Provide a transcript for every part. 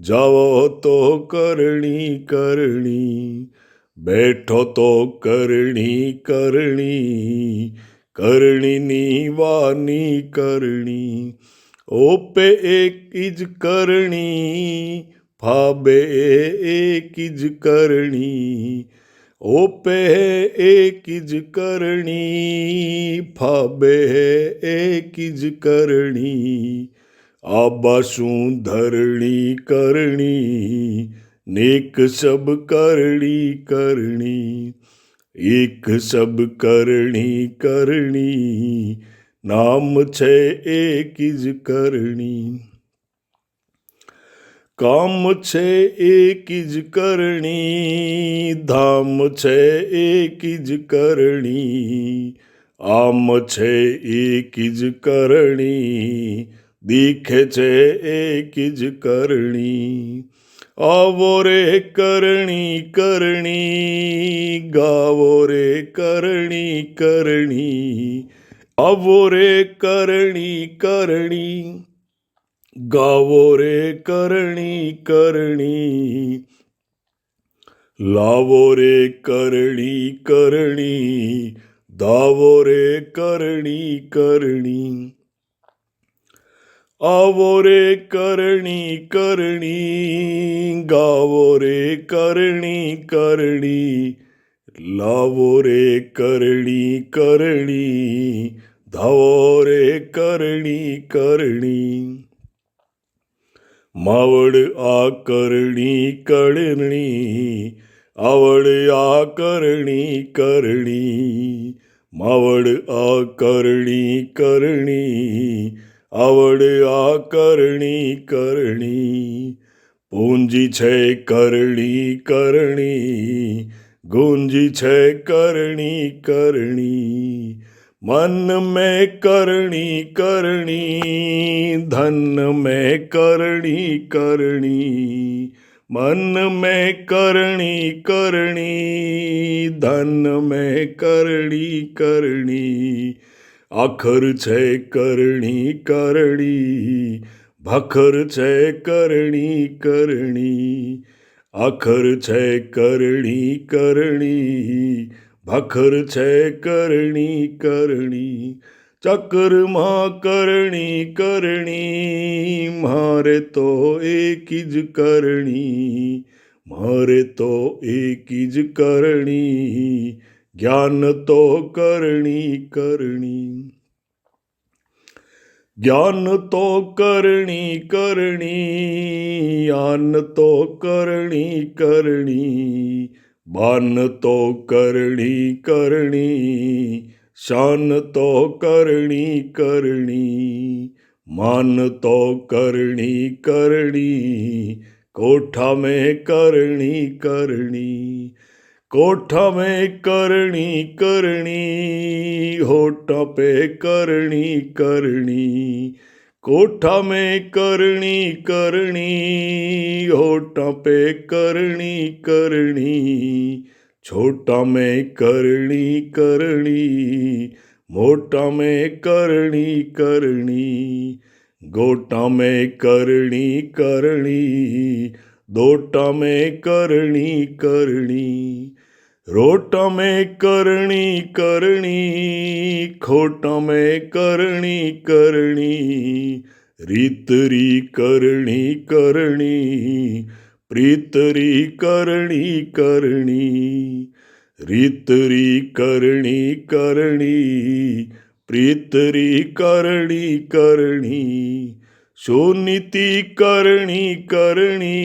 જાવો તો કરણી કરણી, બેઠો તો કરણી કરણી, કરણીની વાની કરણી, ઓપે એક જ કરણી, ફાબે એક જ કરણી, ઓપે એક જ કરણી, ફાબે એક જ કરણી, આબા શું ધરણી કરણી, નેક સબ કરણી કરણી, એક સબ કરણી કરણી, નામ છે એક જ કરણી, કામ છે એક જ કરણી, ધામ છે એક જ કરણી, આમ છે એક જ કરણી, દીખે છે એક જ કરણી, આવો રે કરણી કરણી, ગાવો રે કરણી કરણી, આવો રે કરણી કરણી, ગાવો રે કરણી કરણી, લાવો રે કરણી કરણી, ધાવો રે કરણી કરણી, આવો રે કરણી કરણી, ગાવો રે કરણી કરણી, લાવો રે કરણી કરણી, ધાવો રે કરણી કરણી, માવડ આ કરણી કરણી, આવડ આ કરણી કરણી, માવડ આ કરણી કરણી, આવડ આ કરણી કરણી, પૂંજી છે કરણી કરણી, ગુંજી છે કરણી કરણી, मन में करणी करणी, धन में करणी करणी, मन में करणी करणी, धन में करणी करणी, આખર છે કરણી કરણી, ભાખર છે કરણી કરણી, આખર છે કરણી કરણી, ભાખર છે કરણી કરણી, ચક્રમાં કરણી કરણી, મારે તો એક જ કરણી, મારે તો એક જ કરણી, જ્ઞાન તો કરણી કરણી, જ્ઞાન તો કરણી કરણી, જ્ઞાન તો કરણી કરણી, બાન તો કરણી કરણી, શાન તો કરણી કરણી, માન તો કરણી કરણી, કોઠા મેં કરણી કરણી, કોઠા મેં કરણી કરણી, હોઠ पे करणी करणी, कोठा में करणी करणी, होठ पे करणी करणी, छोटा में करणी करणी, मोटा में करणी करणी, गोटा में करणी करणी, दोटा में करणी करणी, रोटा में करणी करणी, खोटा में करणी करणी, रीतरी करणी करणी, प्रीतरी करणी करणी, रीतरी करणी करणी, प्रीतरी करणी करणी, सुनीति करणी करणी,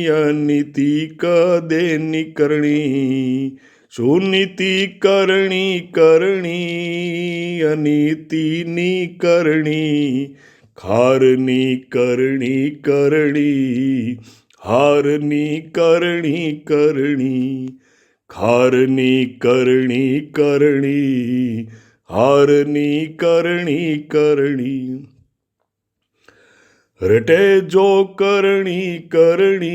अनीति कदेनी करणी, सुनीति करणी करणी, अनीतिनी करणी, खारनी करणी करणी, हारनी करणी करणी, खारनी करणी करणी, हारनी करणी करणी, रटे जो करणी करणी,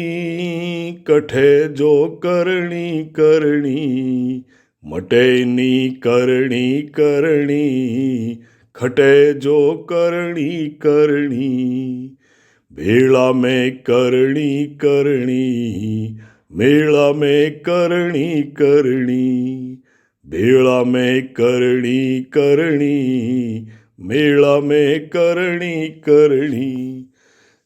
कठे जो करणी करणी, मटेनी करणी करणी, खटे जो करणी करणी, मेला में करणी करणी, मेला में करणी करणी, मेला में करणी करणी, मेला में करणी करणी।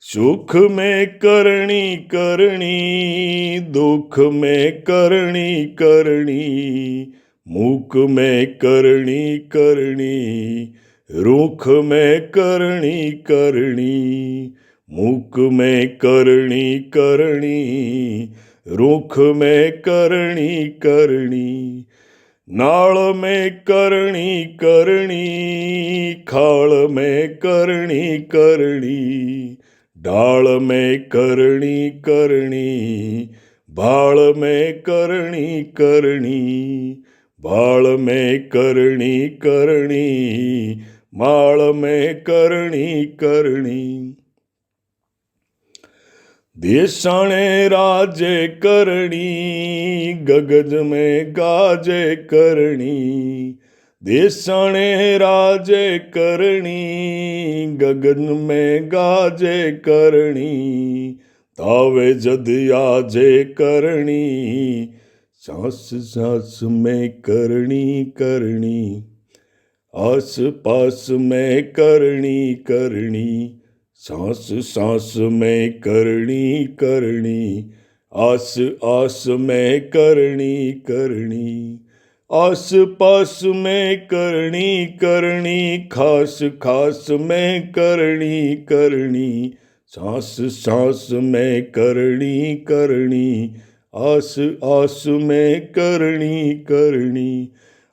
सुख में करणी करणी, दुख में करणी करणी, मुख में करणी करणी, रुख में करणी करणी, मुख में करणी करणी, रुख में करणी करणी। नाल में करणी करणी, खाल में करणी करणी, डाल में करणी करणी, भाल में करणी करणी, भाल में करणी करणी, माल में करणी करणी। देशाणे राजे करणी, गगज में गाजे करणी, देशाणे राजे करणी, गगन में गाजे करणी, तावे जद आजे करणी, सांस सांस में करणी करणी, आस पास में करणी करणी, सांस सांस में करणी करणी, आस आस में करणी करणी, आस पास में करणी करणी, खास खास में करणी करणी, सांस सांस में करणी करणी, आस आस में करणी करणी,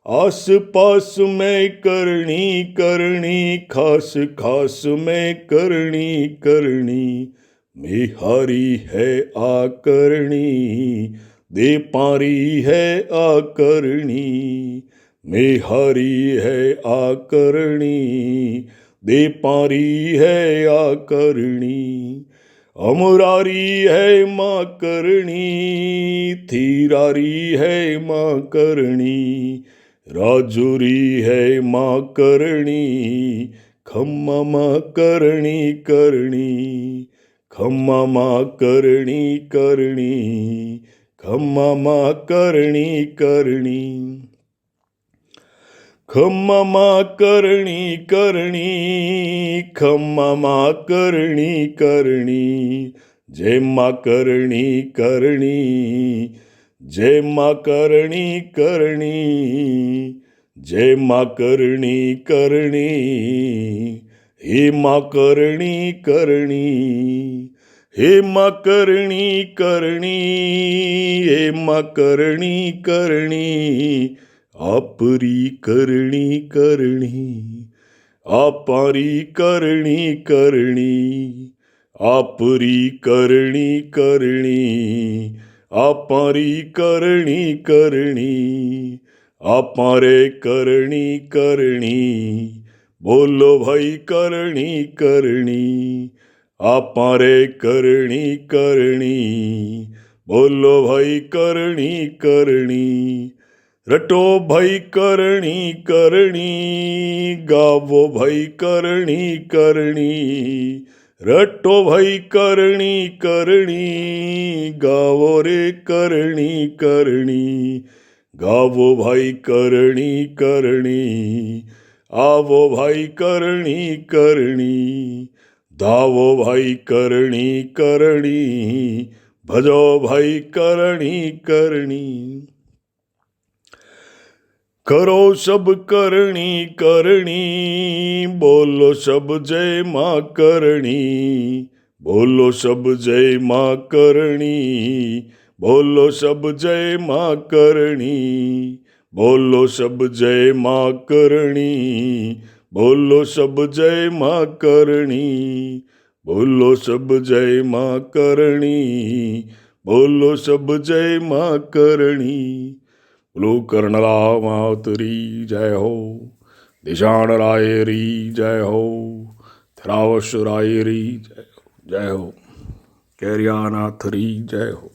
आस पास में करणी करणी, खास खास में करणी करणी। मेहारी है आकरणी, दे पारी है आकरणी, मेहारी है आकरणी, दे पारी है आकरणी। अमरारी है माँ करणी, थीरारी है माँ करणी, राजुरी है माँ करणी, खम्मा माँ करणी करणी, खम्मा माँ करणी करणी, खम्मा माँ करणी करणी, खम्मा माँ करणी करणी, खम्मा माँ करणी करणी। जय माँ करणी करणी, जय माँ करणी करणी, जय माँ करणी करणी, हे माँ करणी करणी, हे माँ करणी करणी, हे माँ करणी करणी। आपरी करणी करणी, आपारी करणी करणी, आपरी करणी करणी, आपारी करणी करणी, आपारे करणी करणी। बोलो भाई करणी करणी, आपारे करणी करणी, बोलो भाई करणी करणी। रटो भाई करणी करणी, गावो भाई करणी करणी, रटो भाई करणी करणी, गावो रे करणी करणी, गावो भाई करणी करणी, आवो भाई करणी करणी, धावो भाई करणी करणी, भजो भाई करणी करणी। करो सब करणी करणी, बोलो सब जय माँ करणी, बोलो सब जय माँ करणी, बोलो सब जय माँ करणी, बोलो सब जय माँ करणी, बोलो सब जय माँ करणी, बोलो सब जय माँ करणी, बोलो सब जय माँ करणी। बोलो कर्णला मातरी जय हो, दिशाण रायरी जय हो, थरावश रायरी जय हो, कैरियानाथरी जय हो।